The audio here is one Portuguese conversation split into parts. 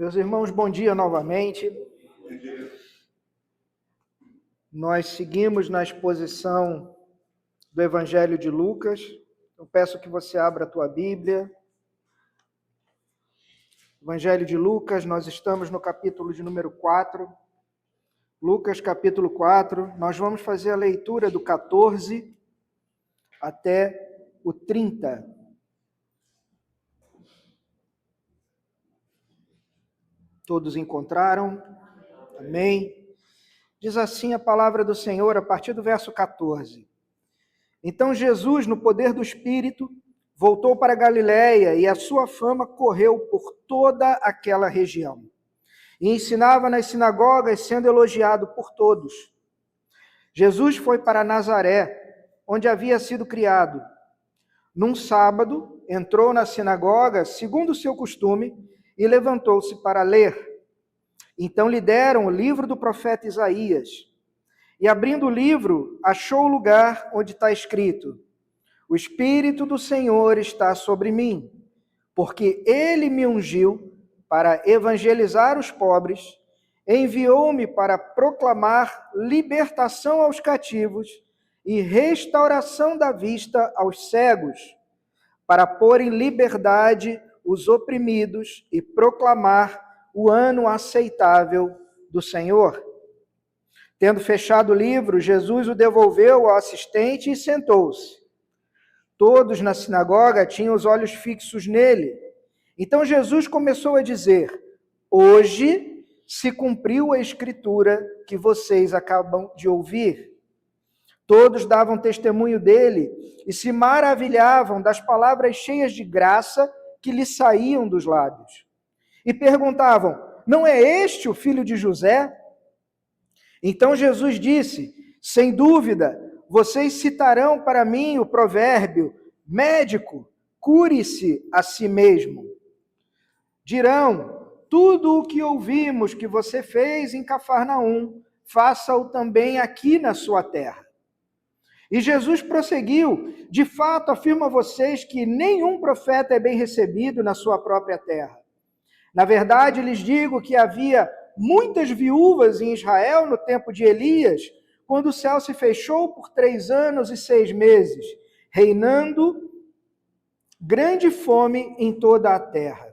Meus irmãos, bom dia novamente. Nós seguimos na exposição do Evangelho de Lucas. Eu peço que você abra a tua Bíblia. Evangelho de Lucas, nós estamos no capítulo de número 4. Lucas, capítulo 4. Nós vamos fazer a leitura do 14 até o 30. Todos encontraram? Amém. Diz assim a palavra do Senhor, a partir do verso 14. Então Jesus, no poder do Espírito, voltou para Galiléia e a sua fama correu por toda aquela região. E ensinava nas sinagogas, sendo elogiado por todos. Jesus foi para Nazaré, onde havia sido criado. Num sábado, entrou na sinagoga, segundo o seu costume, e levantou-se para ler. Então lhe deram o livro do profeta Isaías. E abrindo o livro, achou o lugar onde está escrito: O Espírito do Senhor está sobre mim, porque ele me ungiu para evangelizar os pobres, enviou-me para proclamar libertação aos cativos e restauração da vista aos cegos, para pôr em liberdade os oprimidos e proclamar o ano aceitável do Senhor. Tendo fechado o livro, Jesus o devolveu ao assistente e sentou-se. Todos na sinagoga tinham os olhos fixos nele. Então Jesus começou a dizer: Hoje se cumpriu a escritura que vocês acabam de ouvir. Todos davam testemunho dele e se maravilhavam das palavras cheias de graça que lhe saíam dos lábios. E perguntavam: Não é este o filho de José? Então Jesus disse: Sem dúvida, vocês citarão para mim o provérbio: Médico, cure-se a si mesmo. Dirão: Tudo o que ouvimos que você fez em Cafarnaum, faça-o também aqui na sua terra. E Jesus prosseguiu: De fato, afirmo a vocês que nenhum profeta é bem recebido na sua própria terra. Na verdade, lhes digo que havia muitas viúvas em Israel no tempo de Elias, quando o céu se fechou por 3 anos e 6 meses, reinando grande fome em toda a terra.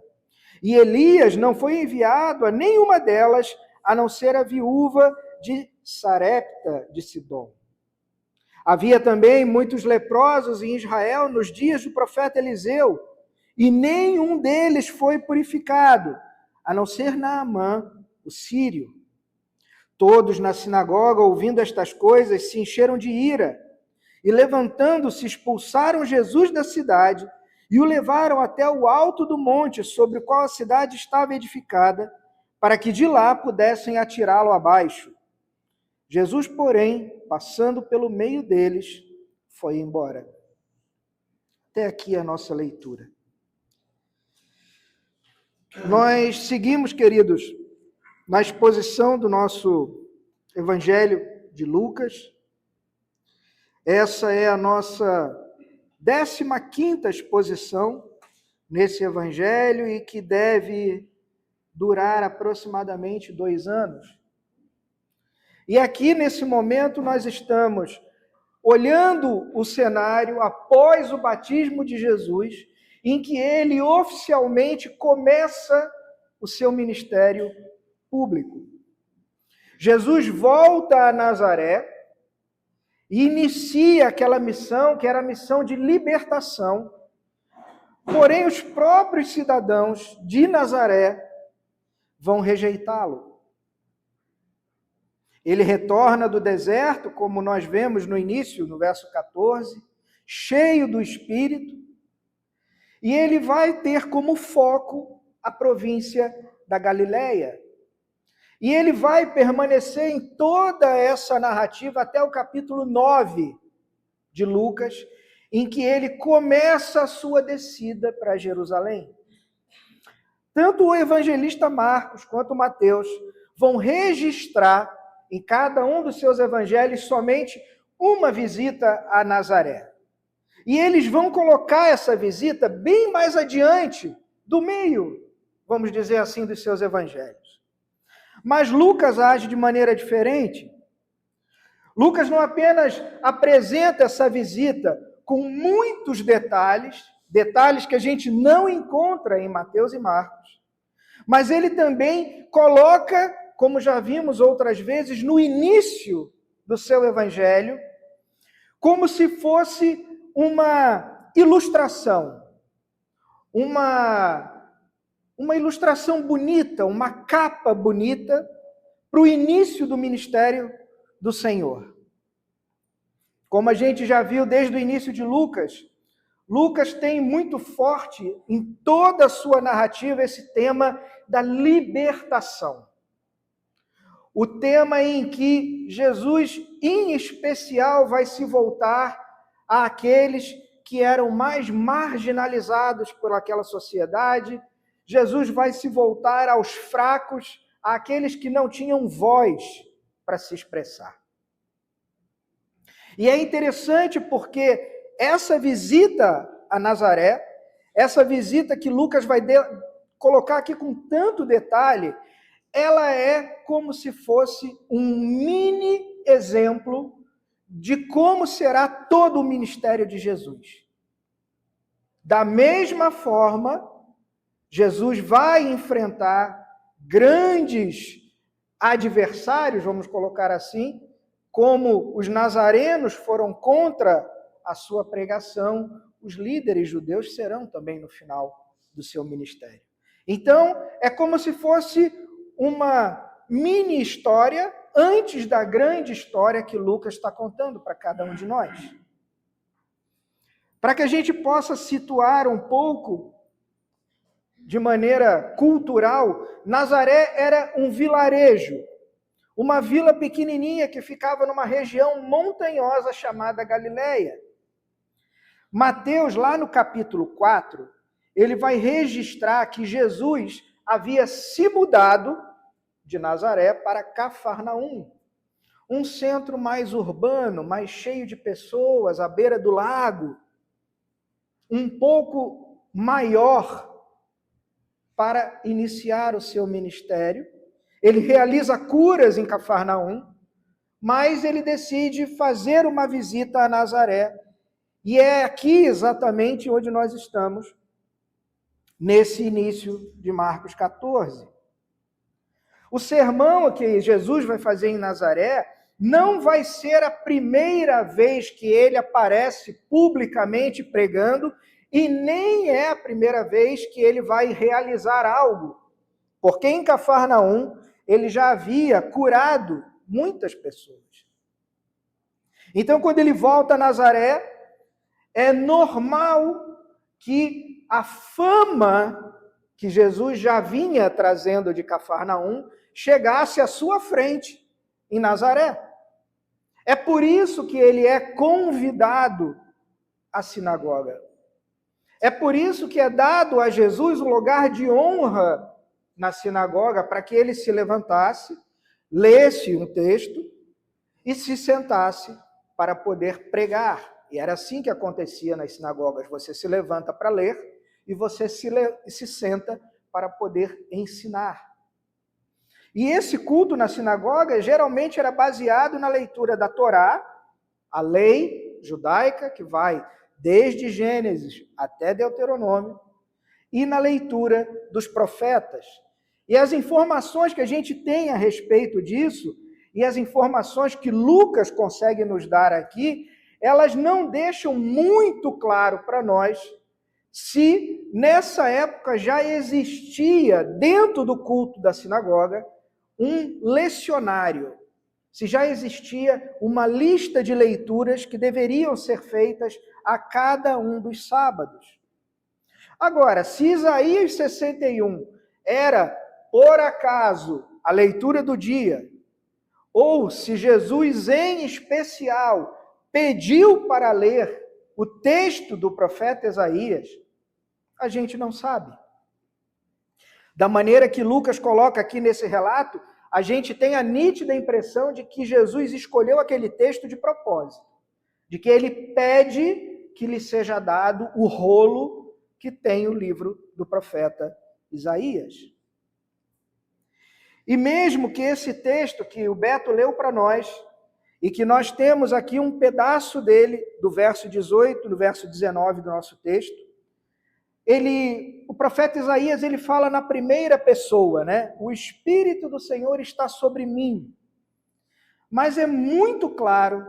E Elias não foi enviado a nenhuma delas, a não ser a viúva de Sarepta de Sidom. Havia também muitos leprosos em Israel nos dias do profeta Eliseu, e nenhum deles foi purificado, a não ser Naamã, o sírio. Todos na sinagoga, ouvindo estas coisas, se encheram de ira, e levantando-se, expulsaram Jesus da cidade, e o levaram até o alto do monte, sobre o qual a cidade estava edificada, para que de lá pudessem atirá-lo abaixo. Jesus, porém, passando pelo meio deles, foi embora. Até aqui a nossa leitura. Nós seguimos, queridos, na exposição do nosso Evangelho de Lucas. Essa é a nossa 15ª exposição nesse Evangelho e que deve durar aproximadamente 2 anos. E aqui, nesse momento, nós estamos olhando o cenário após o batismo de Jesus, em que ele oficialmente começa o seu ministério público. Jesus volta a Nazaré e inicia aquela missão, que era a missão de libertação. Porém, os próprios cidadãos de Nazaré vão rejeitá-lo. Ele retorna do deserto, como nós vemos no início, no verso 14, cheio do Espírito, e ele vai ter como foco a província da Galileia. E ele vai permanecer em toda essa narrativa até o capítulo 9 de Lucas, em que ele começa a sua descida para Jerusalém. Tanto o evangelista Marcos quanto Mateus vão registrar em cada um dos seus evangelhos somente uma visita a Nazaré. E eles vão colocar essa visita bem mais adiante, do meio vamos dizer assim, dos seus evangelhos. Mas Lucas age de maneira diferente. Lucas não apenas apresenta essa visita com muitos detalhes, detalhes que a gente não encontra em Mateus e Marcos, mas ele também coloca, como já vimos outras vezes, no início do seu evangelho, como se fosse uma ilustração, uma ilustração bonita, uma capa bonita para o início do ministério do Senhor. Como a gente já viu desde o início de Lucas, Lucas tem muito forte em toda a sua narrativa esse tema da libertação. O tema em que Jesus, em especial, vai se voltar àqueles que eram mais marginalizados por aquela sociedade. Jesus vai se voltar aos fracos, àqueles que não tinham voz para se expressar. E é interessante porque essa visita a Nazaré, essa visita que Lucas vai colocar aqui com tanto detalhe, ela é como se fosse um mini exemplo de como será todo o ministério de Jesus. Da mesma forma, Jesus vai enfrentar grandes adversários, vamos colocar assim, como os nazarenos foram contra a sua pregação, os líderes judeus serão também no final do seu ministério. Então, é como se fosse uma mini história antes da grande história que Lucas está contando para cada um de nós. Para que a gente possa situar um pouco, de maneira cultural, Nazaré era um vilarejo, uma vila pequenininha que ficava numa região montanhosa chamada Galileia. Mateus, lá no capítulo 4, ele vai registrar que Jesus havia se mudado de Nazaré para Cafarnaum, um centro mais urbano, mais cheio de pessoas, à beira do lago, um pouco maior para iniciar o seu ministério. Ele realiza curas em Cafarnaum, mas ele decide fazer uma visita a Nazaré. E é aqui exatamente onde nós estamos, nesse início de Marcos 14. O sermão que Jesus vai fazer em Nazaré não vai ser a primeira vez que ele aparece publicamente pregando e nem é a primeira vez que ele vai realizar algo, porque em Cafarnaum ele já havia curado muitas pessoas. Então, quando ele volta a Nazaré, é normal que a fama que Jesus já vinha trazendo de Cafarnaum chegasse à sua frente em Nazaré. É por isso que ele é convidado à sinagoga. É por isso que é dado a Jesus um lugar de honra na sinagoga, para que ele se levantasse, lesse um texto e se sentasse para poder pregar. E era assim que acontecia nas sinagogas. Você se levanta para ler e você se senta para poder ensinar. E esse culto na sinagoga geralmente era baseado na leitura da Torá, a lei judaica, que vai desde Gênesis até Deuteronômio, e na leitura dos profetas. E as informações que a gente tem a respeito disso, e as informações que Lucas consegue nos dar aqui, elas não deixam muito claro para nós se nessa época já existia, dentro do culto da sinagoga, um lecionário, se já existia uma lista de leituras que deveriam ser feitas a cada um dos sábados. Agora, se Isaías 61 era, por acaso, a leitura do dia, ou se Jesus, em especial, pediu para ler o texto do profeta Isaías, a gente não sabe. Da maneira que Lucas coloca aqui nesse relato, a gente tem a nítida impressão de que Jesus escolheu aquele texto de propósito, de que ele pede que lhe seja dado o rolo que tem o livro do profeta Isaías. E mesmo que esse texto que o Beto leu para nós, e que nós temos aqui um pedaço dele, do verso 18, do verso 19 do nosso texto, o profeta Isaías, ele fala na primeira pessoa, né? O Espírito do Senhor está sobre mim. Mas é muito claro,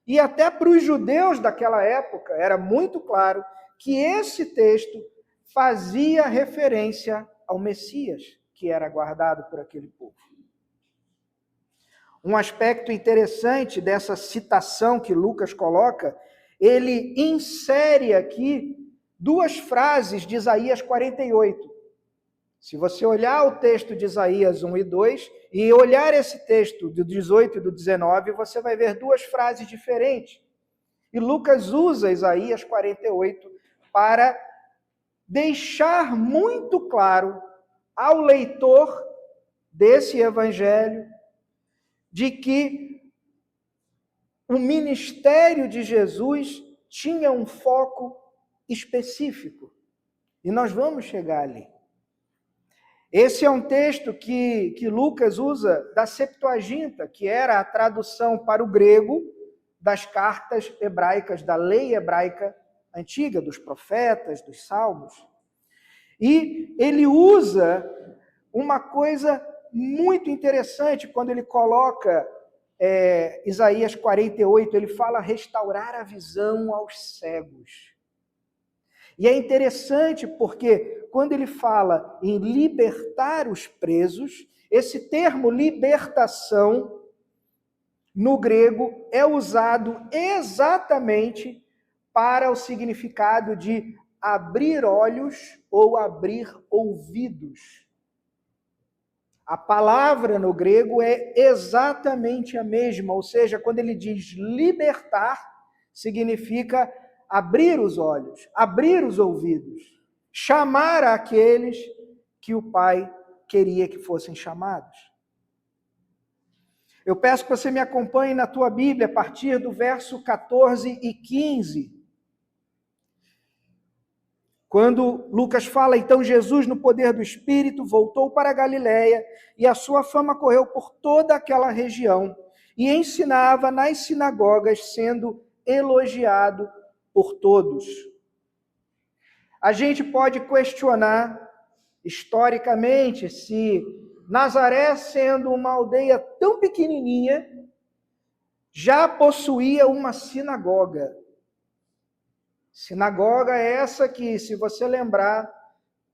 e até para os judeus daquela época, era muito claro, que esse texto fazia referência ao Messias, que era aguardado por aquele povo. Um aspecto interessante dessa citação que Lucas coloca, ele insere aqui duas frases de Isaías 48. Se você olhar o texto de Isaías 1 e 2, e olhar esse texto do 18 e do 19, você vai ver duas frases diferentes. E Lucas usa Isaías 48 para deixar muito claro ao leitor desse evangelho de que o ministério de Jesus tinha um foco específico. E nós vamos chegar ali. Esse é um texto que Lucas usa da Septuaginta, que era a tradução para o grego das cartas hebraicas, da lei hebraica antiga, dos profetas, dos salmos. E ele usa uma coisa muito interessante quando ele coloca Isaías 48, ele fala restaurar a visão aos cegos. E é interessante porque quando ele fala em libertar os presos, esse termo libertação no grego é usado exatamente para o significado de abrir olhos ou abrir ouvidos. A palavra no grego é exatamente a mesma, ou seja, quando ele diz libertar, significa abrir os olhos, abrir os ouvidos, chamar aqueles que o Pai queria que fossem chamados. Eu peço que você me acompanhe na tua Bíblia a partir do verso 14 e 15. Quando Lucas fala, então Jesus, no poder do Espírito, voltou para a Galiléia e a sua fama correu por toda aquela região e ensinava nas sinagogas, sendo elogiado por todos. A gente pode questionar historicamente se Nazaré, sendo uma aldeia tão pequenininha, já possuía uma sinagoga. Sinagoga é essa que, se você lembrar,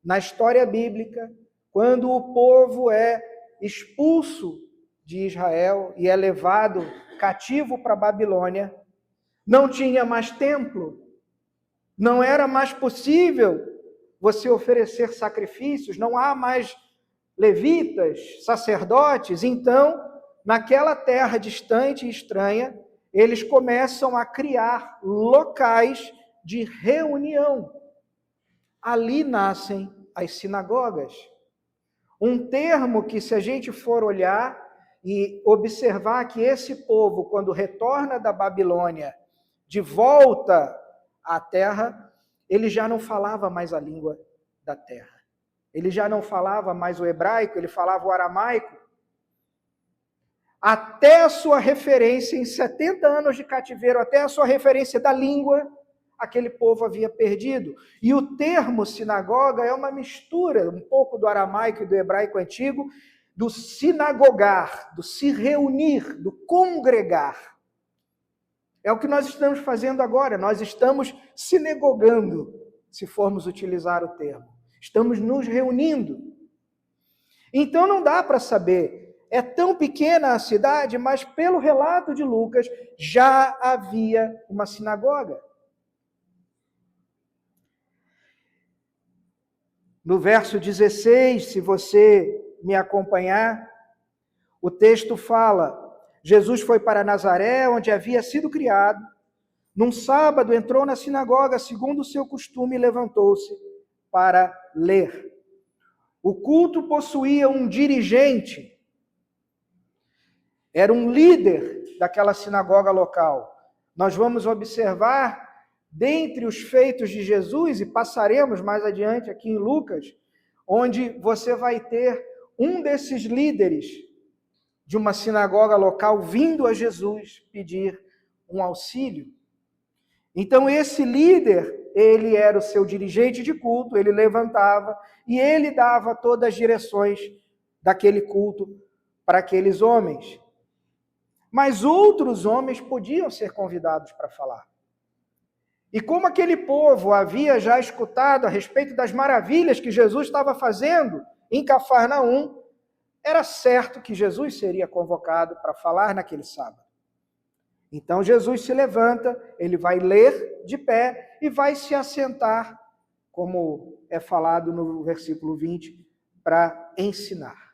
na história bíblica, quando o povo é expulso de Israel e é levado cativo para a Babilônia, não tinha mais templo, não era mais possível você oferecer sacrifícios, não há mais levitas, sacerdotes. Então, naquela terra distante e estranha, eles começam a criar locais de reunião. Ali nascem as sinagogas. Um termo que, se a gente for olhar e observar que esse povo, quando retorna da Babilônia, de volta à terra, ele já não falava mais a língua da terra. Ele já não falava mais o hebraico, ele falava o aramaico. Até a sua referência, em 70 anos de cativeiro, até a sua referência da língua, aquele povo havia perdido. E o termo sinagoga é uma mistura, um pouco do aramaico e do hebraico antigo, do sinagogar, do se reunir, do congregar. É o que nós estamos fazendo agora, nós estamos sinagogando, se formos utilizar o termo. Estamos nos reunindo. Então não dá para saber, é tão pequena a cidade, mas pelo relato de Lucas, já havia uma sinagoga. No verso 16, se você me acompanhar, o texto fala: Jesus foi para Nazaré, onde havia sido criado. Num sábado entrou na sinagoga, segundo o seu costume, e levantou-se para ler. O culto possuía um dirigente, era um líder daquela sinagoga local. Nós vamos observar, dentre os feitos de Jesus, e passaremos mais adiante aqui em Lucas, onde você vai ter um desses líderes de uma sinagoga local vindo a Jesus pedir um auxílio. Então esse líder, ele era o seu dirigente de culto, ele levantava e ele dava todas as direções daquele culto para aqueles homens. Mas outros homens podiam ser convidados para falar. E como aquele povo havia já escutado a respeito das maravilhas que Jesus estava fazendo em Cafarnaum, era certo que Jesus seria convocado para falar naquele sábado. Então Jesus se levanta, ele vai ler de pé e vai se assentar, como é falado no versículo 20, para ensinar.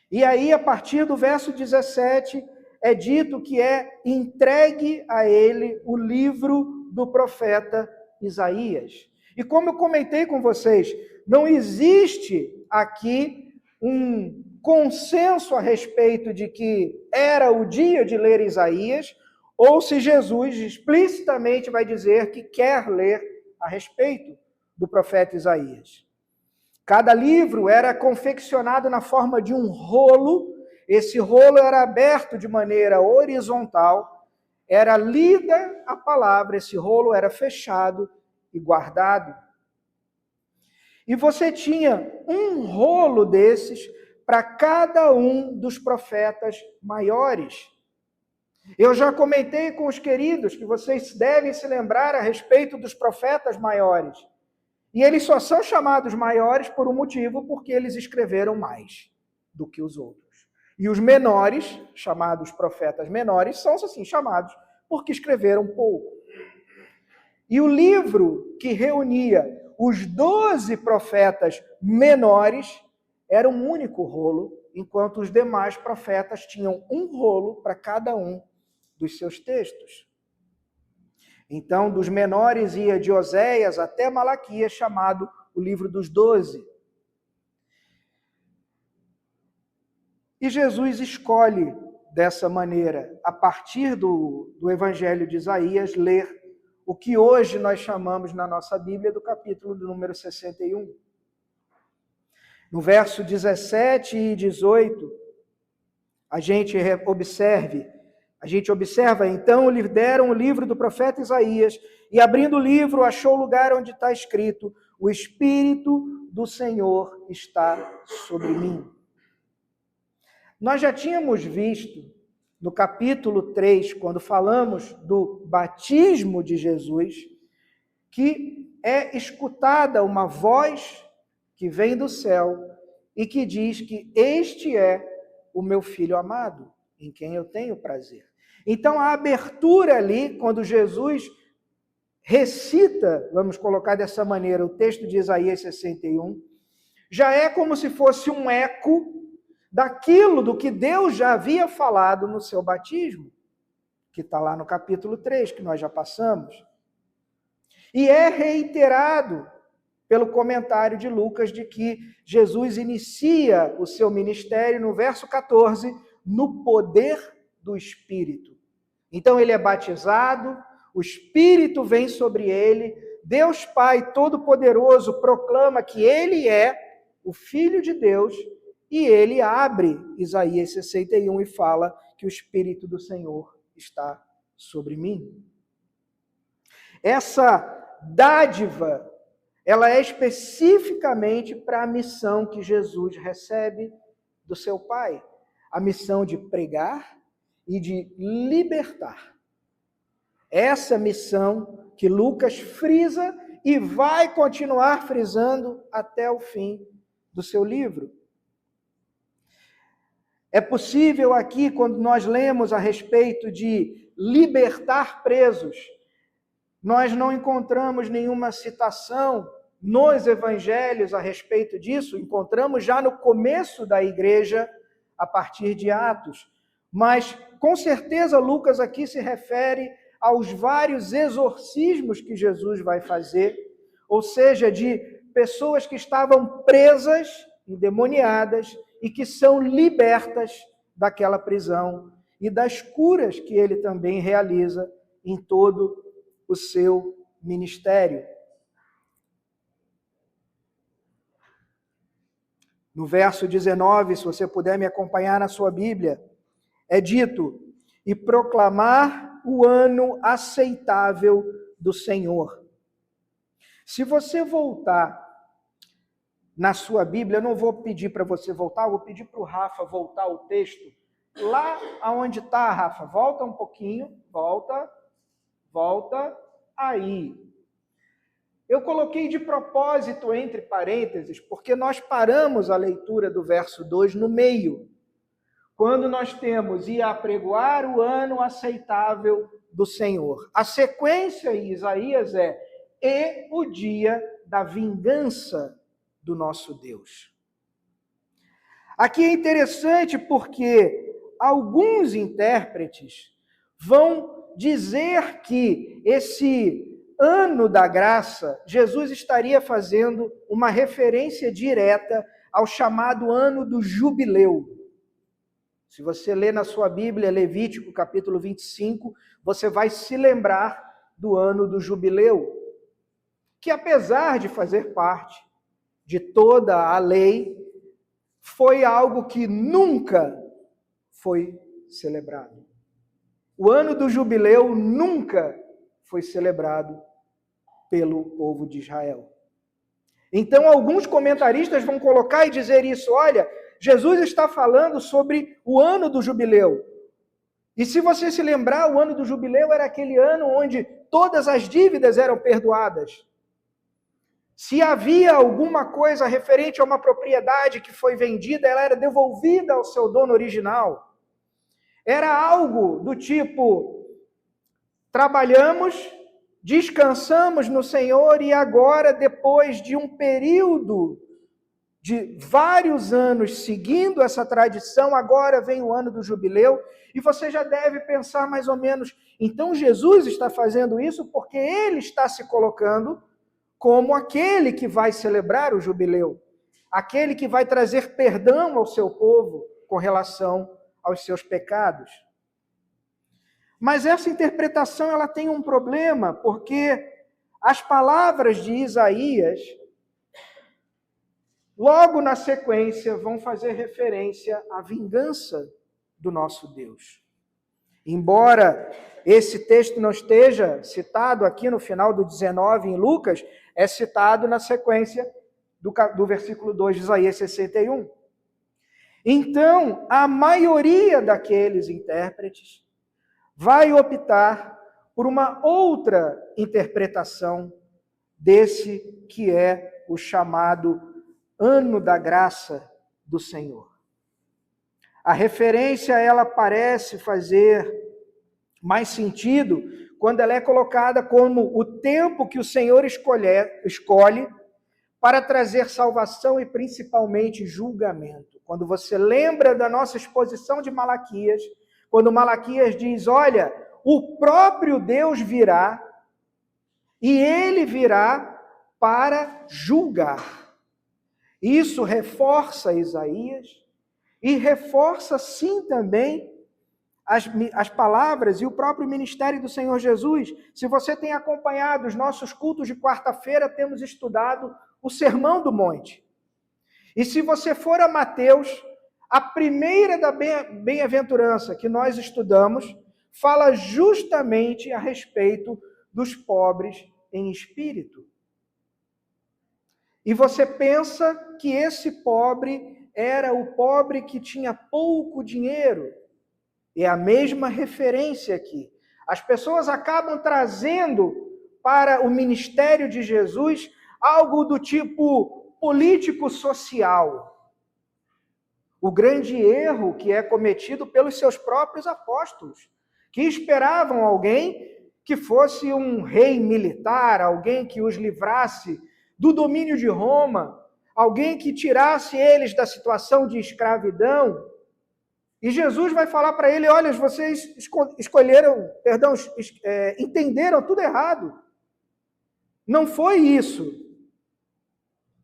E aí, a partir do verso 17, é dito que é entregue a ele o livro do profeta Isaías. E como eu comentei com vocês, não existe aqui um consenso a respeito de que era o dia de ler Isaías, ou se Jesus explicitamente vai dizer que quer ler a respeito do profeta Isaías. Cada livro era confeccionado na forma de um rolo. Esse rolo era aberto de maneira horizontal, era lida a palavra, esse rolo era fechado e guardado. E você tinha um rolo desses para cada um dos profetas maiores. Eu já comentei com os queridos que vocês devem se lembrar a respeito dos profetas maiores. E eles só são chamados maiores por um motivo, porque eles escreveram mais do que os outros. E os menores, chamados profetas menores, são assim chamados porque escreveram pouco. E o livro que reunia os 12 profetas menores era um único rolo, enquanto os demais profetas tinham um rolo para cada um dos seus textos. Então, dos menores ia de Oséias até Malaquias, chamado o livro dos 12. E Jesus escolhe dessa maneira, a partir do Evangelho de Isaías, ler o que hoje nós chamamos na nossa Bíblia do capítulo do número 61. No verso 17 e 18, a gente observa, então lhe deram o livro do profeta Isaías, e abrindo o livro, achou o lugar onde está escrito: o Espírito do Senhor está sobre mim. Nós já tínhamos visto no capítulo 3, quando falamos do batismo de Jesus, que é escutada uma voz que vem do céu e que diz que este é o meu filho amado, em quem eu tenho prazer. Então, a abertura ali, quando Jesus recita, vamos colocar dessa maneira, o texto de Isaías 61, já é como se fosse um eco daquilo do que Deus já havia falado no seu batismo, que está lá no capítulo 3, que nós já passamos. E é reiterado pelo comentário de Lucas de que Jesus inicia o seu ministério no verso 14, no poder do Espírito. Então ele é batizado, o Espírito vem sobre ele, Deus Pai Todo-Poderoso proclama que ele é o Filho de Deus, e ele abre Isaías 61 e fala que o Espírito do Senhor está sobre mim. Essa dádiva, ela é especificamente para a missão que Jesus recebe do seu Pai. A missão de pregar e de libertar. Essa missão que Lucas frisa e vai continuar frisando até o fim do seu livro. É possível aqui, quando nós lemos a respeito de libertar presos, nós não encontramos nenhuma citação nos evangelhos a respeito disso, encontramos já no começo da igreja, a partir de Atos, mas com certeza Lucas aqui se refere aos vários exorcismos que Jesus vai fazer, ou seja, de pessoas que estavam presas, endemoniadas, e que são libertas daquela prisão, e das curas que ele também realiza em todo o seu ministério. No verso 19, se você puder me acompanhar na sua Bíblia, é dito: e proclamar o ano aceitável do Senhor. Se você voltar na sua Bíblia, eu não vou pedir para você voltar, eu vou pedir para o Rafa voltar o texto. Lá aonde está, Rafa, volta um pouquinho, volta, aí. Eu coloquei de propósito entre parênteses, porque nós paramos a leitura do verso 2 no meio, quando nós temos e apregoar o ano aceitável do Senhor. A sequência em Isaías é e o dia da vingança do nosso Deus. Aqui é interessante porque alguns intérpretes vão dizer que esse ano da graça, Jesus estaria fazendo uma referência direta ao chamado ano do jubileu. Se você ler na sua Bíblia, Levítico capítulo 25, você vai se lembrar do ano do jubileu, que apesar de fazer parte de toda a lei, foi algo que nunca foi celebrado. O ano do jubileu nunca foi celebrado pelo povo de Israel. Então, alguns comentaristas vão colocar e dizer isso: olha, Jesus está falando sobre o ano do jubileu. E se você se lembrar, o ano do jubileu era aquele ano onde todas as dívidas eram perdoadas. Se havia alguma coisa referente a uma propriedade que foi vendida, ela era devolvida ao seu dono original. Era algo do tipo: trabalhamos, descansamos no Senhor e agora, depois de um período de vários anos seguindo essa tradição, agora vem o ano do jubileu, e você já deve pensar mais ou menos, então Jesus está fazendo isso porque ele está se colocando como aquele que vai celebrar o jubileu, aquele que vai trazer perdão ao seu povo com relação aos seus pecados. Mas essa interpretação ela tem um problema, porque as palavras de Isaías, logo na sequência, vão fazer referência à vingança do nosso Deus. Embora esse texto não esteja citado aqui no final do 19 em Lucas, é citado na sequência do versículo 2 de Isaías 61. Então, a maioria daqueles intérpretes vai optar por uma outra interpretação desse que é o chamado ano da graça do Senhor. A referência, ela parece fazer mais sentido quando ela é colocada como o tempo que o Senhor escolhe para trazer salvação e principalmente julgamento. Quando você lembra da nossa exposição de Malaquias, quando Malaquias diz: olha, o próprio Deus virá e ele virá para julgar. Isso reforça Isaías e reforça sim também as palavras e o próprio ministério do Senhor Jesus. Se você tem acompanhado os nossos cultos de quarta-feira, temos estudado o Sermão do Monte. E se você for a Mateus, a primeira da bem-aventurança que nós estudamos fala justamente a respeito dos pobres em espírito. E você pensa que esse pobre era o pobre que tinha pouco dinheiro. É a mesma referência aqui. As pessoas acabam trazendo para o ministério de Jesus algo do tipo político-social. O grande erro que é cometido pelos seus próprios apóstolos, que esperavam alguém que fosse um rei militar, alguém que os livrasse do domínio de Roma, alguém que tirasse eles da situação de escravidão. E Jesus vai falar para ele: olha, vocês entenderam tudo errado. Não foi isso.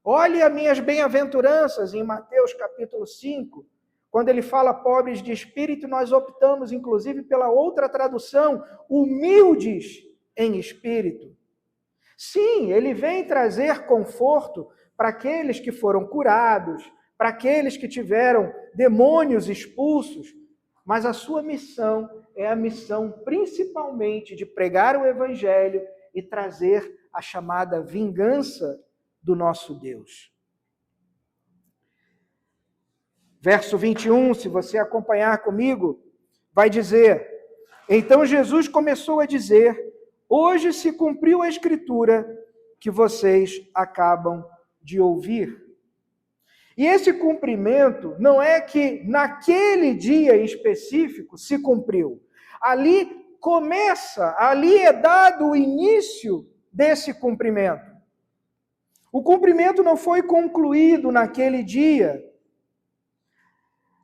Olhe as minhas bem-aventuranças em Mateus capítulo 5, quando ele fala pobres de espírito, nós optamos inclusive pela outra tradução, humildes em espírito. Sim, ele vem trazer conforto para aqueles que foram curados, para aqueles que tiveram demônios expulsos, mas a sua missão é a missão principalmente de pregar o Evangelho e trazer a chamada vingança do nosso Deus. Verso 21, se você acompanhar comigo, vai dizer: então Jesus começou a dizer: hoje se cumpriu a Escritura que vocês acabam de ouvir. E esse cumprimento não é que naquele dia em específico se cumpriu. Ali começa, ali é dado o início desse cumprimento. O cumprimento não foi concluído naquele dia.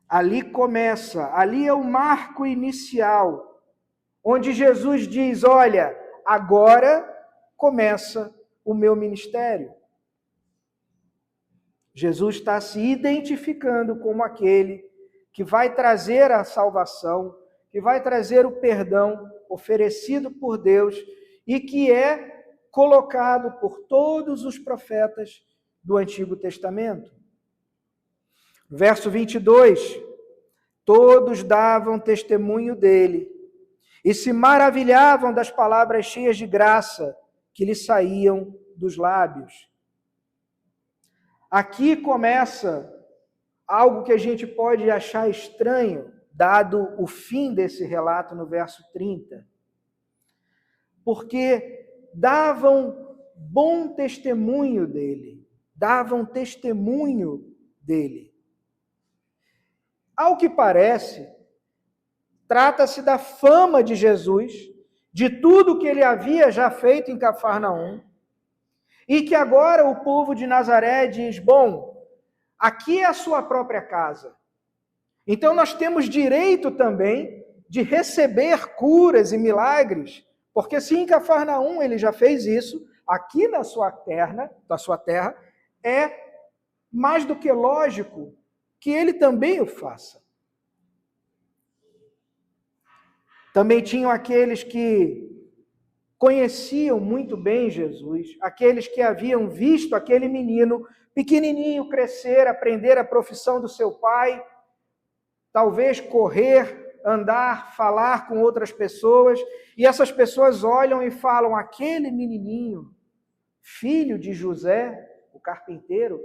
Ali começa, ali é o marco inicial, onde Jesus diz: olha, agora começa o meu ministério. Jesus está se identificando como aquele que vai trazer a salvação, que vai trazer o perdão oferecido por Deus e que é colocado por todos os profetas do Antigo Testamento. Verso 22, todos davam testemunho dele e se maravilhavam das palavras cheias de graça que lhe saíam dos lábios. Aqui começa algo que a gente pode achar estranho, dado o fim desse relato no verso 30. Porque davam bom testemunho dele, davam testemunho dele. Ao que parece, trata-se da fama de Jesus, de tudo que ele havia já feito em Cafarnaum, e que agora o povo de Nazaré diz: bom, aqui é a sua própria casa. Então nós temos direito também de receber curas e milagres, porque se em Cafarnaum ele já fez isso, aqui na sua terra, é mais do que lógico que ele também o faça. Também tinham aqueles que conheciam muito bem Jesus, aqueles que haviam visto aquele menino pequenininho crescer, aprender a profissão do seu pai, talvez correr, andar, falar com outras pessoas, e essas pessoas olham e falam: aquele menininho, filho de José, o carpinteiro,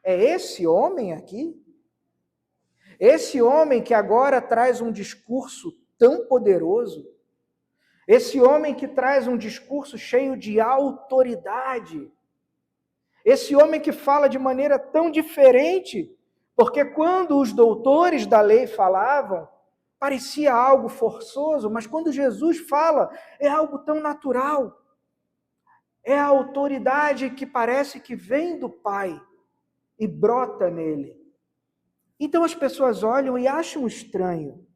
é esse homem aqui? Esse homem que agora traz um discurso tão poderoso, esse homem que traz um discurso cheio de autoridade, esse homem que fala de maneira tão diferente, porque quando os doutores da lei falavam, parecia algo forçoso, mas quando Jesus fala, é algo tão natural. É a autoridade que parece que vem do Pai e brota nele. Então as pessoas olham e acham estranho.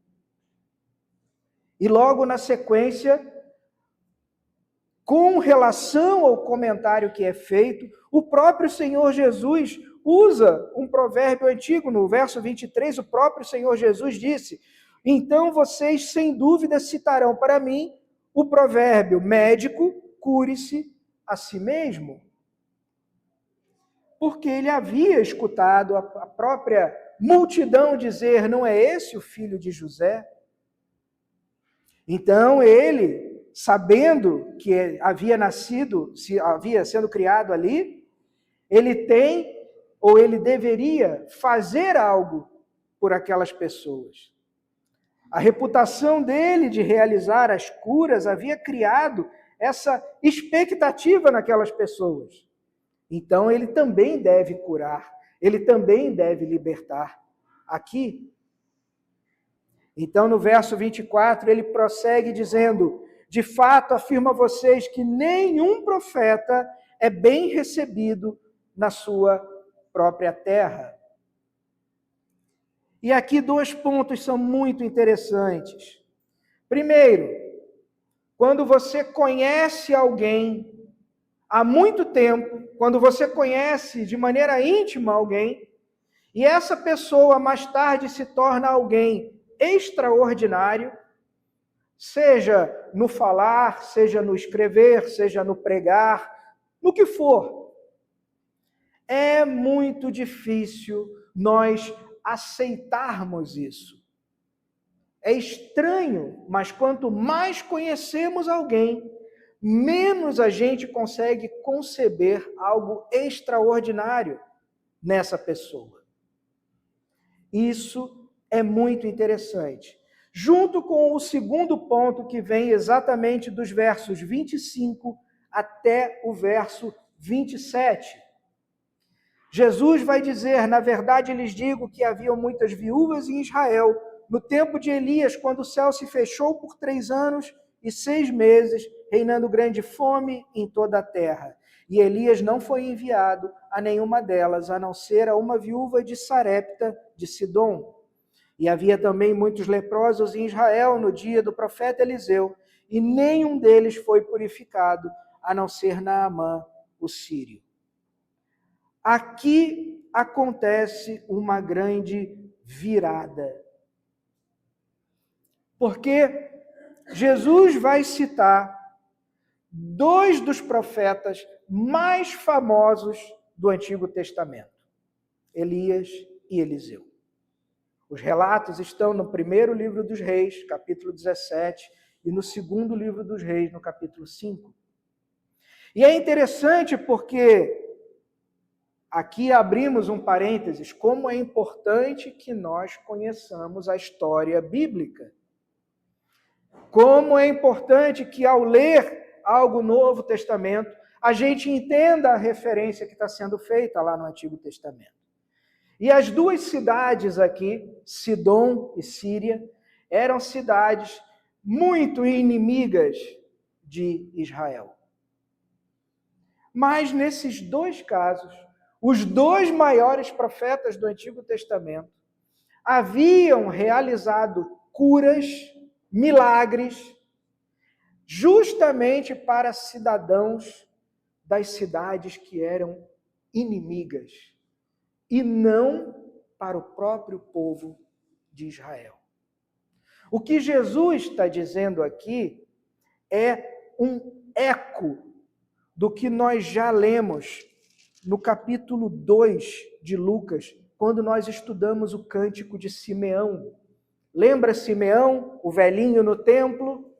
E logo na sequência, com relação ao comentário que é feito, o próprio Senhor Jesus usa um provérbio antigo. No verso 23, o próprio Senhor Jesus disse: então vocês sem dúvida citarão para mim o provérbio: médico, cure-se a si mesmo. Porque ele havia escutado a própria multidão dizer: não é esse o filho de José? Então ele, sabendo que havia sendo criado ali, ele tem, ou ele deveria fazer algo por aquelas pessoas. A reputação dele de realizar as curas havia criado essa expectativa naquelas pessoas. Então ele também deve curar, ele também deve libertar. Aqui, então no verso 24, ele prossegue dizendo: de fato afirmo a vocês que nenhum profeta é bem recebido na sua própria terra. E aqui 2 pontos são muito interessantes. Primeiro, quando você conhece alguém há muito tempo, quando você conhece de maneira íntima alguém, e essa pessoa mais tarde se torna alguém extraordinário, seja no falar, seja no escrever, seja no pregar, no que for, é muito difícil nós aceitarmos isso. É estranho, mas quanto mais conhecemos alguém, menos a gente consegue conceber algo extraordinário nessa pessoa. Isso é muito interessante. Junto com o segundo ponto, que vem exatamente dos versos 25 até o verso 27. Jesus vai dizer: na verdade lhes digo que haviam muitas viúvas em Israel, no tempo de Elias, quando o céu se fechou por 3 anos e 6 meses, reinando grande fome em toda a terra. E Elias não foi enviado a nenhuma delas, a não ser a uma viúva de Sarepta, de Sidom. E havia também muitos leprosos em Israel no dia do profeta Eliseu, e nenhum deles foi purificado, a não ser Naamã, o sírio. Aqui acontece uma grande virada. Porque Jesus vai citar 2 dos profetas mais famosos do Antigo Testamento, Elias e Eliseu. Os relatos estão no primeiro livro dos Reis, capítulo 17, e no segundo livro dos Reis, no capítulo 5. E é interessante porque aqui abrimos um parênteses, como é importante que nós conheçamos a história bíblica. Como é importante que ao ler algo no Novo Testamento, a gente entenda a referência que está sendo feita lá no Antigo Testamento. E as 2 cidades aqui, Sidom e Síria, eram cidades muito inimigas de Israel. Mas nesses 2 casos, os 2 maiores profetas do Antigo Testamento haviam realizado curas, milagres, justamente para cidadãos das cidades que eram inimigas, e não para o próprio povo de Israel. O que Jesus está dizendo aqui é um eco do que nós já lemos no capítulo 2 de Lucas, quando nós estudamos o cântico de Simeão. Lembra Simeão, o velhinho no templo,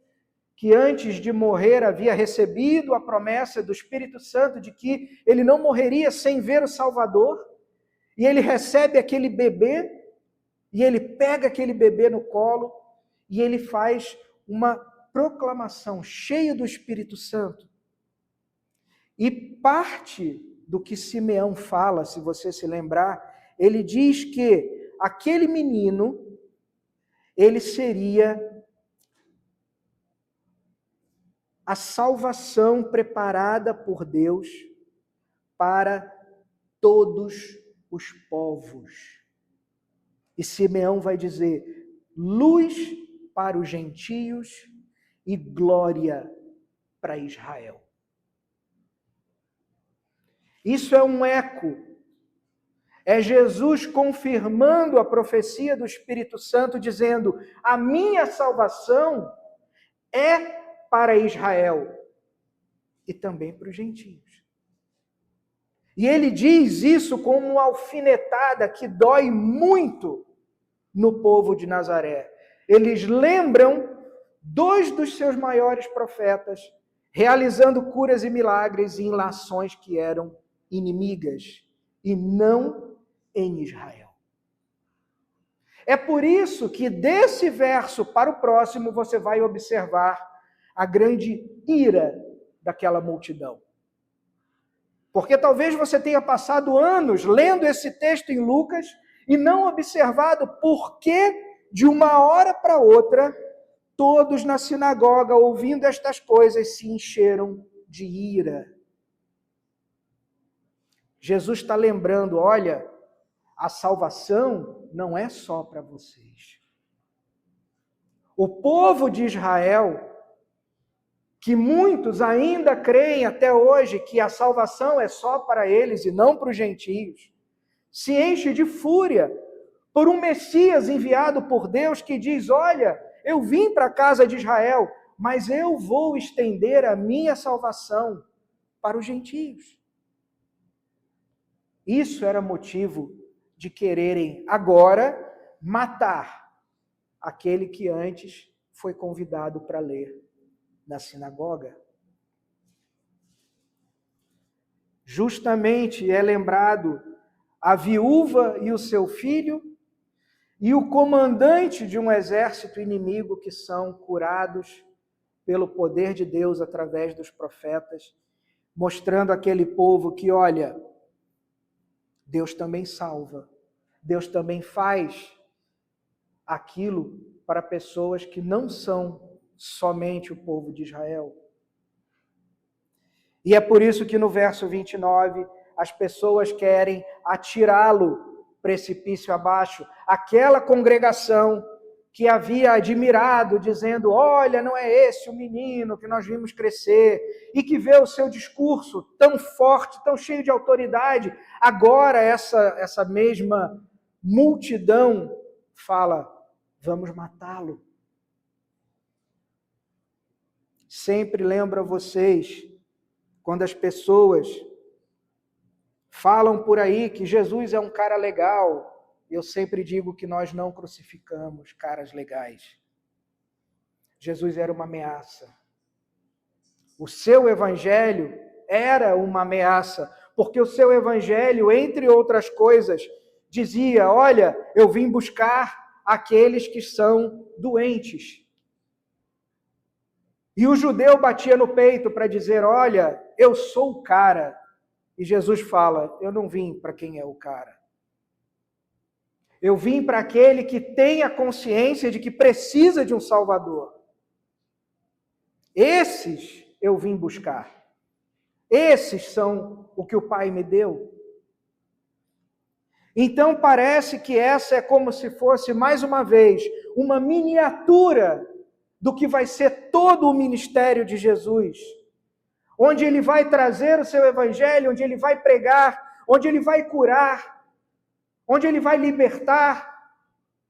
que antes de morrer havia recebido a promessa do Espírito Santo de que ele não morreria sem ver o Salvador? E ele recebe aquele bebê, e ele pega aquele bebê no colo, e ele faz uma proclamação cheia do Espírito Santo. E parte do que Simeão fala, se você se lembrar, ele diz que aquele menino, ele seria a salvação preparada por Deus para todos os povos. E Simeão vai dizer: luz para os gentios e glória para Israel. Isso é um eco. É Jesus confirmando a profecia do Espírito Santo, dizendo: a minha salvação é para Israel e também para os gentios. E ele diz isso como uma alfinetada que dói muito no povo de Nazaré. Eles lembram 2 dos seus maiores profetas realizando curas e milagres em nações que eram inimigas e não em Israel. É por isso que desse verso para o próximo você vai observar a grande ira daquela multidão. Porque talvez você tenha passado anos lendo esse texto em Lucas e não observado por que, de uma hora para outra, todos na sinagoga, ouvindo estas coisas, se encheram de ira. Jesus está lembrando: olha, a salvação não é só para vocês. O povo de Israel, que muitos ainda creem até hoje que a salvação é só para eles e não para os gentios, se enche de fúria por um Messias enviado por Deus que diz: olha, eu vim para a casa de Israel, mas eu vou estender a minha salvação para os gentios. Isso era motivo de quererem agora matar aquele que antes foi convidado para ler na sinagoga. Justamente é lembrado a viúva e o seu filho e o comandante de um exército inimigo que são curados pelo poder de Deus através dos profetas, mostrando àquele povo que, olha, Deus também salva, Deus também faz aquilo para pessoas que não são somente o povo de Israel. E é por isso que no verso 29, as pessoas querem atirá-lo precipício abaixo. Aquela congregação que havia admirado, dizendo, olha, não é esse o menino que nós vimos crescer, e que vê o seu discurso tão forte, tão cheio de autoridade, agora essa mesma multidão fala, vamos matá-lo. Sempre lembro a vocês, quando as pessoas falam por aí que Jesus é um cara legal, eu sempre digo que nós não crucificamos caras legais. Jesus era uma ameaça. O seu evangelho era uma ameaça, porque o seu evangelho, entre outras coisas, dizia, olha, eu vim buscar aqueles que são doentes. E o judeu batia no peito para dizer, olha, eu sou o cara. E Jesus fala, eu não vim para quem é o cara. Eu vim para aquele que tem a consciência de que precisa de um Salvador. Esses eu vim buscar. Esses são o que o Pai me deu. Então parece que essa é como se fosse, mais uma vez, uma miniatura do que vai ser todo o ministério de Jesus. Onde ele vai trazer o seu evangelho, onde ele vai pregar, onde ele vai curar, onde ele vai libertar,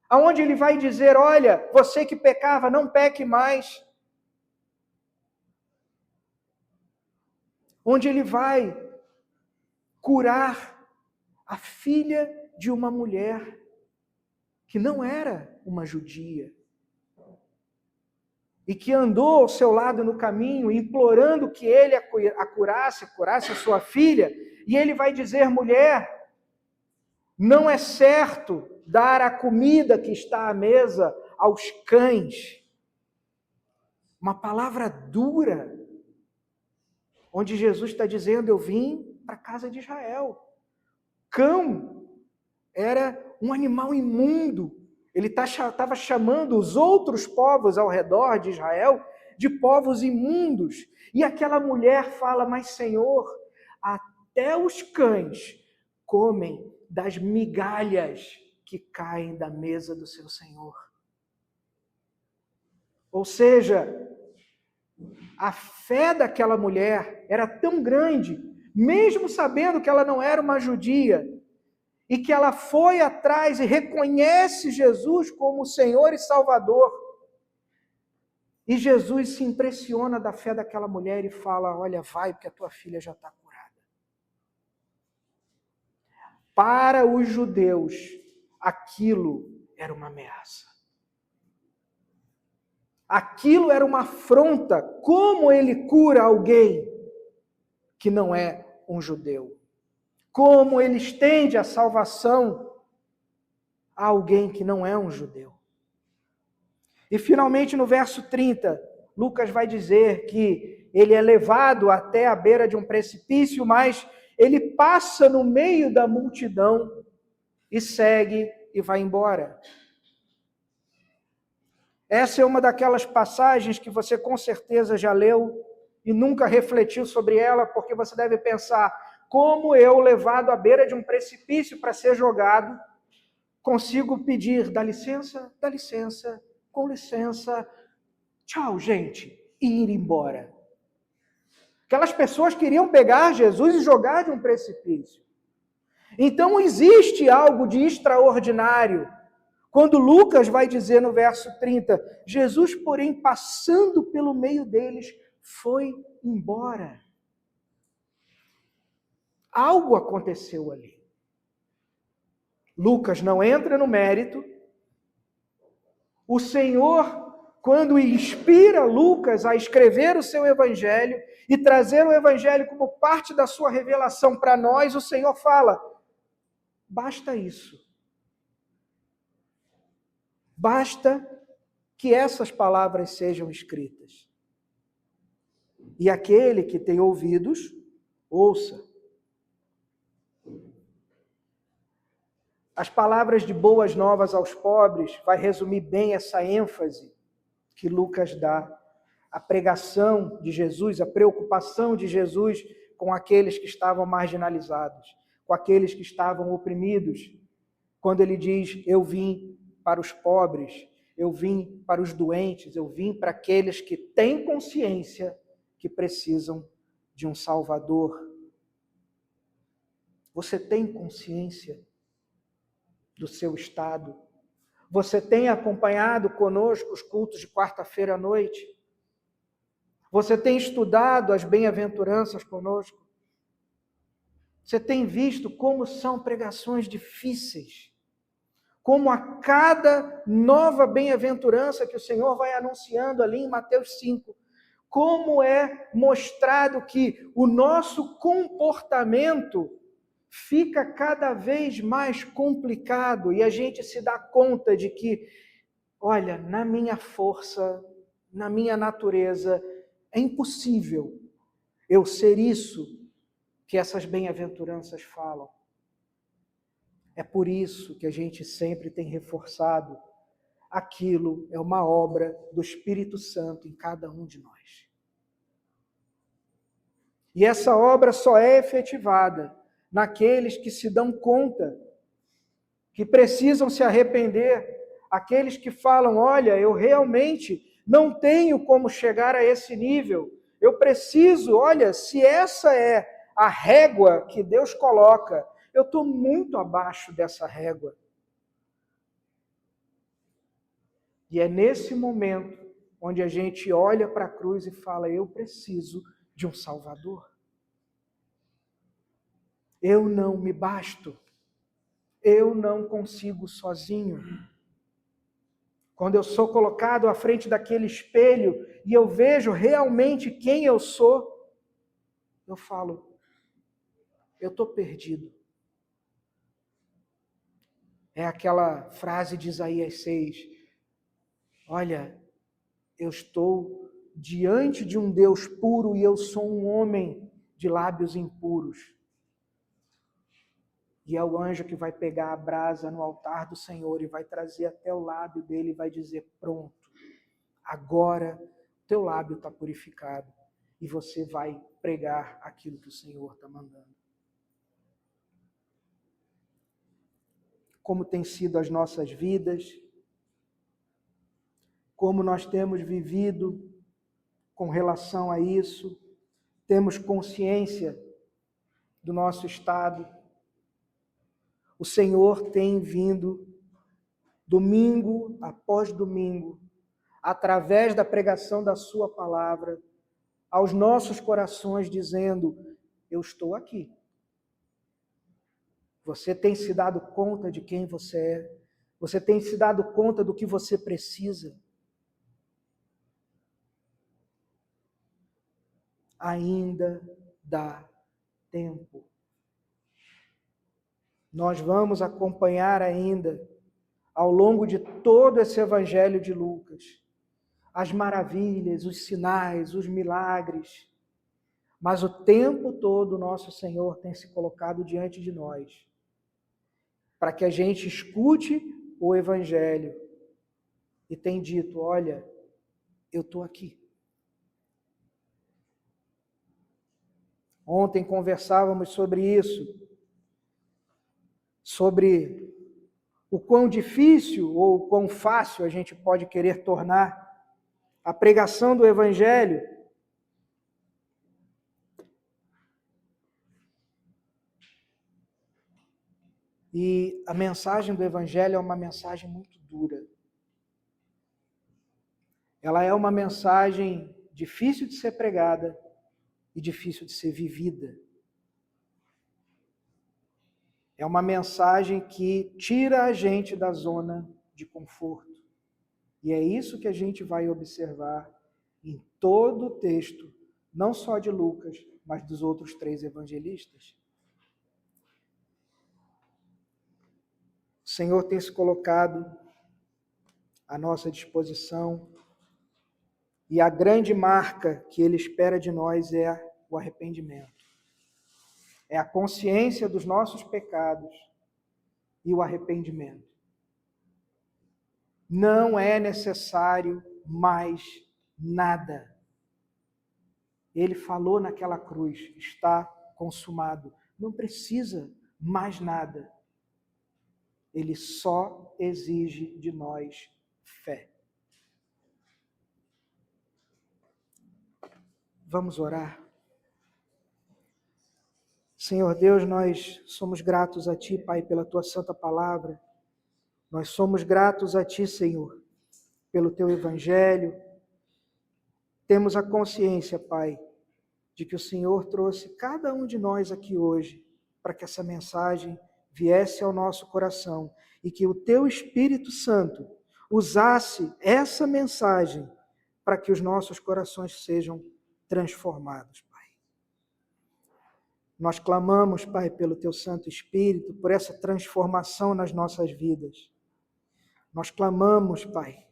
aonde ele vai dizer, olha, você que pecava, não peque mais. Onde ele vai curar a filha de uma mulher que não era uma judia e que andou ao seu lado no caminho, implorando que ele a curasse a sua filha, e ele vai dizer, mulher, não é certo dar a comida que está à mesa aos cães. Uma palavra dura, onde Jesus está dizendo, eu vim para a casa de Israel. Cão era um animal imundo. Ele estava chamando os outros povos ao redor de Israel de povos imundos. E aquela mulher fala, mas Senhor, até os cães comem das migalhas que caem da mesa do seu Senhor. Ou seja, a fé daquela mulher era tão grande, mesmo sabendo que ela não era uma judia, e que ela foi atrás e reconhece Jesus como Senhor e Salvador. E Jesus se impressiona da fé daquela mulher e fala, olha, vai, porque a tua filha já está curada. Para os judeus, aquilo era uma ameaça. Aquilo era uma afronta. Como ele cura alguém que não é um judeu? Como ele estende a salvação a alguém que não é um judeu? E finalmente no verso 30, Lucas vai dizer que ele é levado até a beira de um precipício, mas ele passa no meio da multidão e segue e vai embora. Essa é uma daquelas passagens que você com certeza já leu e nunca refletiu sobre ela, porque você deve pensar, como eu, levado à beira de um precipício para ser jogado, consigo pedir, dá licença, com licença, tchau, gente, e ir embora. Aquelas pessoas queriam pegar Jesus e jogar de um precipício. Então existe algo de extraordinário quando Lucas vai dizer no verso 30, Jesus, porém, passando pelo meio deles, foi embora. Algo aconteceu ali. Lucas não entra no mérito. O Senhor, quando inspira Lucas a escrever o seu evangelho e trazer o evangelho como parte da sua revelação para nós, o Senhor fala: basta isso. Basta que essas palavras sejam escritas. E aquele que tem ouvidos, ouça. As palavras de boas novas aos pobres vai resumir bem essa ênfase que Lucas dá. A pregação de Jesus, a preocupação de Jesus com aqueles que estavam marginalizados, com aqueles que estavam oprimidos. Quando ele diz: eu vim para os pobres, eu vim para os doentes, eu vim para aqueles que têm consciência que precisam de um Salvador. Você tem consciência do seu estado? Você tem acompanhado conosco os cultos de quarta-feira à noite? Você tem estudado as bem-aventuranças conosco? Você tem visto como são pregações difíceis? Como a cada nova bem-aventurança que o Senhor vai anunciando ali em Mateus 5, como é mostrado que o nosso comportamento fica cada vez mais complicado e a gente se dá conta de que, olha, na minha força, na minha natureza, é impossível eu ser isso que essas bem-aventuranças falam. É por isso que a gente sempre tem reforçado: aquilo é uma obra do Espírito Santo em cada um de nós. E essa obra só é efetivada naqueles que se dão conta, que precisam se arrepender, aqueles que falam: olha, eu realmente não tenho como chegar a esse nível, eu preciso, olha, se essa é a régua que Deus coloca, eu estou muito abaixo dessa régua. E é nesse momento onde a gente olha para a cruz e fala: eu preciso de um Salvador. Eu não me basto. Eu não consigo sozinho. Quando eu sou colocado à frente daquele espelho e eu vejo realmente quem eu sou, eu falo: eu estou perdido. É aquela frase de Isaías 6. Olha, eu estou diante de um Deus puro e eu sou um homem de lábios impuros. E é o anjo que vai pegar a brasa no altar do Senhor e vai trazer até o lábio dele e vai dizer: pronto, agora teu lábio está purificado e você vai pregar aquilo que o Senhor está mandando. Como tem sido as nossas vidas, como nós temos vivido com relação a isso, temos consciência do nosso estado. O Senhor tem vindo, domingo após domingo, através da pregação da sua palavra, aos nossos corações, dizendo: eu estou aqui. Você tem se dado conta de quem você é? Você tem se dado conta do que você precisa? Ainda dá tempo. Nós vamos acompanhar ainda, ao longo de todo esse evangelho de Lucas, as maravilhas, os sinais, os milagres. Mas o tempo todo nosso Senhor tem se colocado diante de nós, para que a gente escute o evangelho e tem dito: olha, eu estou aqui. Ontem conversávamos sobre isso, sobre o quão difícil ou o quão fácil a gente pode querer tornar a pregação do evangelho. E a mensagem do evangelho é uma mensagem muito dura. Ela é uma mensagem difícil de ser pregada e difícil de ser vivida. É uma mensagem que tira a gente da zona de conforto. E é isso que a gente vai observar em todo o texto, não só de Lucas, mas dos outros 3 evangelistas. O Senhor tem se colocado à nossa disposição e a grande marca que Ele espera de nós é o arrependimento. É a consciência dos nossos pecados e o arrependimento. Não é necessário mais nada. Ele falou naquela cruz, está consumado. Não precisa mais nada. Ele só exige de nós fé. Vamos orar. Senhor Deus, nós somos gratos a Ti, Pai, pela Tua santa palavra. Nós somos gratos a Ti, Senhor, pelo Teu evangelho. Temos a consciência, Pai, de que o Senhor trouxe cada um de nós aqui hoje para que essa mensagem viesse ao nosso coração e que o Teu Espírito Santo usasse essa mensagem para que os nossos corações sejam transformados, Pai. Nós clamamos, Pai, pelo Teu Santo Espírito, por essa transformação nas nossas vidas. Nós clamamos, Pai,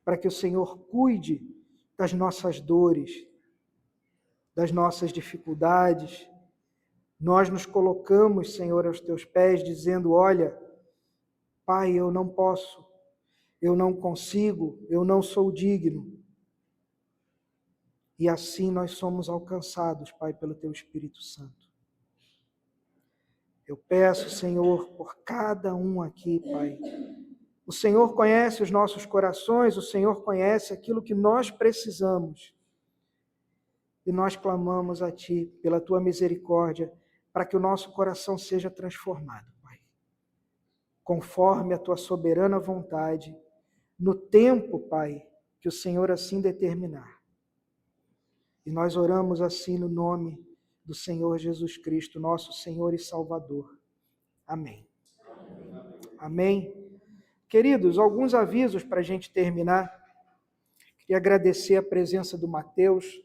para que o Senhor cuide das nossas dores, das nossas dificuldades. Nós nos colocamos, Senhor, aos Teus pés, dizendo, olha, Pai, eu não posso, eu não consigo, eu não sou digno. E assim nós somos alcançados, Pai, pelo Teu Espírito Santo. Eu peço, Senhor, por cada um aqui, Pai. O Senhor conhece os nossos corações, o Senhor conhece aquilo que nós precisamos. E nós clamamos a Ti, pela Tua misericórdia, para que o nosso coração seja transformado, Pai. Conforme a Tua soberana vontade, no tempo, Pai, que o Senhor assim determinar. E nós oramos assim no nome do Senhor Jesus Cristo, nosso Senhor e Salvador. Amém. Amém. Queridos, alguns avisos para a gente terminar. Queria agradecer a presença do Mateus.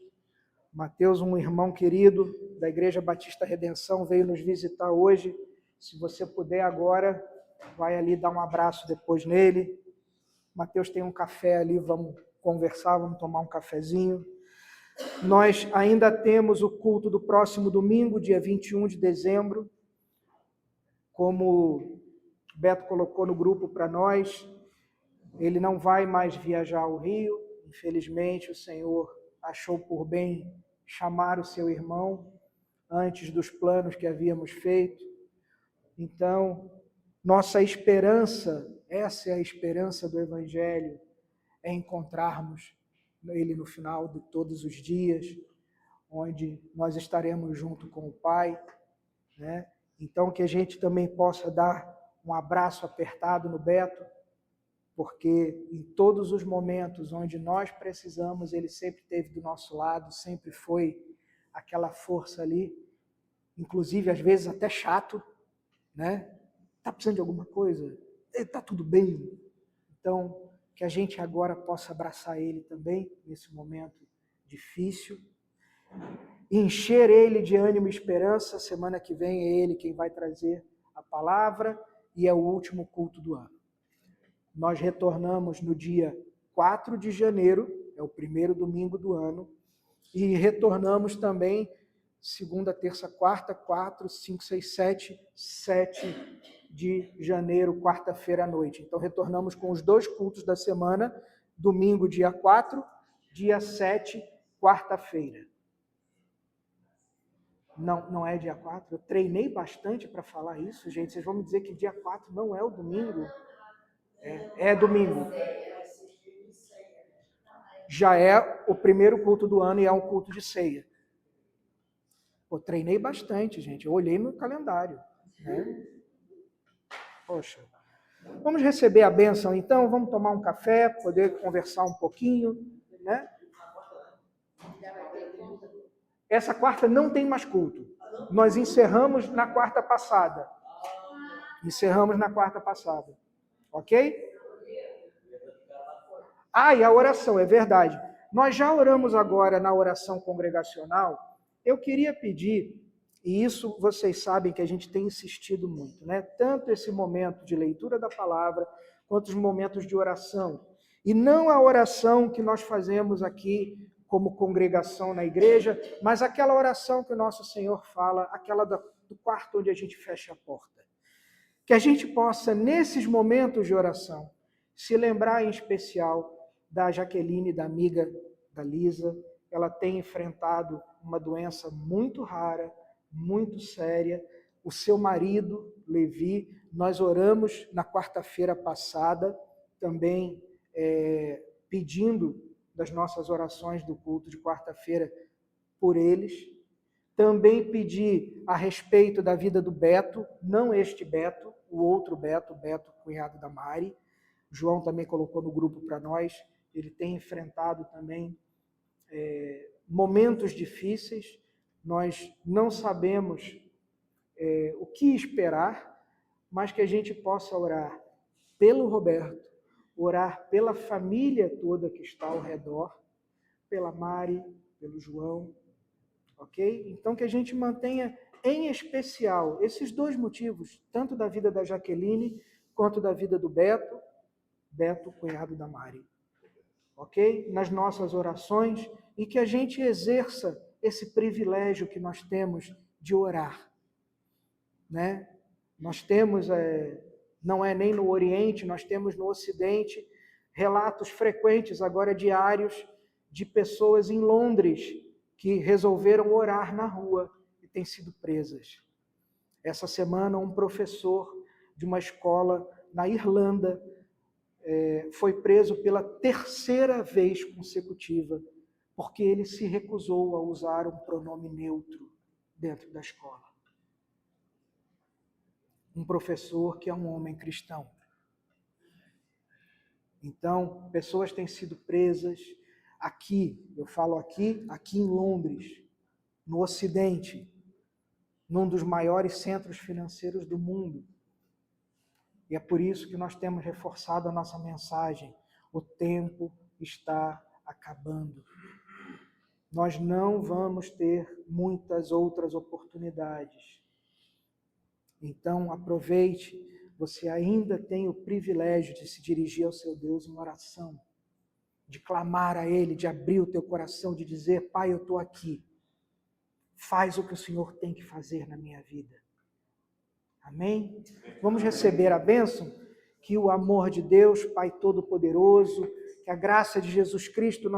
Mateus, um irmão querido da Igreja Batista Redenção, veio nos visitar hoje. Se você puder agora, vai ali dar um abraço depois nele. Mateus tem um café ali, vamos conversar, vamos tomar um cafezinho. Nós ainda temos o culto do próximo domingo, dia 21 de dezembro. Como o Beto colocou no grupo para nós, ele não vai mais viajar ao Rio. Infelizmente, o Senhor achou por bem chamar o seu irmão antes dos planos que havíamos feito. Então, nossa esperança, essa é a esperança do Evangelho, é encontrarmos Ele no final de todos os dias, onde nós estaremos junto com o Pai, né? Então, que a gente também possa dar um abraço apertado no Beto, porque em todos os momentos onde nós precisamos, ele sempre esteve do nosso lado, sempre foi aquela força ali, inclusive às vezes até chato, né? Está precisando de alguma coisa? Está tudo bem? Então, que a gente agora possa abraçar ele também, nesse momento difícil, encher ele de ânimo e esperança. Semana que vem é ele quem vai trazer a palavra e é o último culto do ano. Nós retornamos no dia 4 de janeiro, é o primeiro domingo do ano, e retornamos também segunda, terça, quarta, 4, 5, 6, 7 de janeiro, quarta-feira à noite. Então retornamos com os 2 cultos da semana, domingo dia 4, dia 7, quarta-feira. Não é dia 4, eu treinei bastante para falar isso, gente. Vocês vão me dizer que dia 4 não é o domingo? É domingo. Já é o primeiro culto do ano e é um culto de ceia. Pô, treinei bastante, gente. Eu olhei no calendário, né? Poxa. Vamos receber a bênção, então. Vamos tomar um café, poder conversar um pouquinho, né? Essa quarta não tem mais culto. Nós encerramos na quarta passada. Encerramos na quarta passada. Ok? E a oração, é verdade. Nós já oramos agora na oração congregacional. Eu queria pedir, e isso vocês sabem que a gente tem insistido muito, né? Tanto esse momento de leitura da palavra, quanto os momentos de oração. E não a oração que nós fazemos aqui como congregação na igreja, mas aquela oração que o nosso Senhor fala, aquela do quarto onde a gente fecha a porta. Que a gente possa, nesses momentos de oração, se lembrar em especial da Jaqueline, da amiga da Lisa. Ela tem enfrentado uma doença muito rara, muito séria. O seu marido, Levi, nós oramos na quarta-feira passada, também pedindo das nossas orações do culto de quarta-feira por eles. Também pedi a respeito da vida do Beto, não este Beto, o outro Beto, Beto, cunhado da Mari. O João também colocou no grupo para nós. Ele tem enfrentado também momentos difíceis. Nós não sabemos o que esperar, mas que a gente possa orar pelo Roberto, orar pela família toda que está ao redor, pela Mari, pelo João, ok? Então que a gente mantenha em especial esses dois motivos, tanto da vida da Jaqueline, quanto da vida do Beto, cunhado da Mari. Ok? Nas nossas orações, e que a gente exerça esse privilégio que nós temos de orar. Né? Nós temos, não é nem no Oriente, nós temos no Ocidente, relatos frequentes, agora diários, de pessoas em Londres que resolveram orar na rua e têm sido presas. Essa semana, um professor de uma escola na Irlanda foi preso pela terceira vez consecutiva, porque ele se recusou a usar um pronome neutro dentro da escola. Um professor que é um homem cristão. Então, pessoas têm sido presas aqui, eu falo aqui em Londres, no Ocidente, num dos maiores centros financeiros do mundo. E é por isso que nós temos reforçado a nossa mensagem. O tempo está acabando. Nós não vamos ter muitas outras oportunidades. Então, aproveite, você ainda tem o privilégio de se dirigir ao seu Deus em oração, de clamar a Ele, de abrir o teu coração, de dizer: Pai, eu estou aqui. Faz o que o Senhor tem que fazer na minha vida. Amém? Vamos receber a bênção? Que o amor de Deus, Pai Todo-Poderoso, que a graça de Jesus Cristo,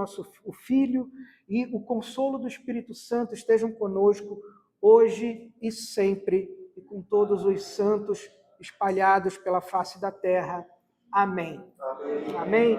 o Filho, e o consolo do Espírito Santo estejam conosco hoje e sempre, e com todos os santos espalhados pela face da terra. Amém. Amém.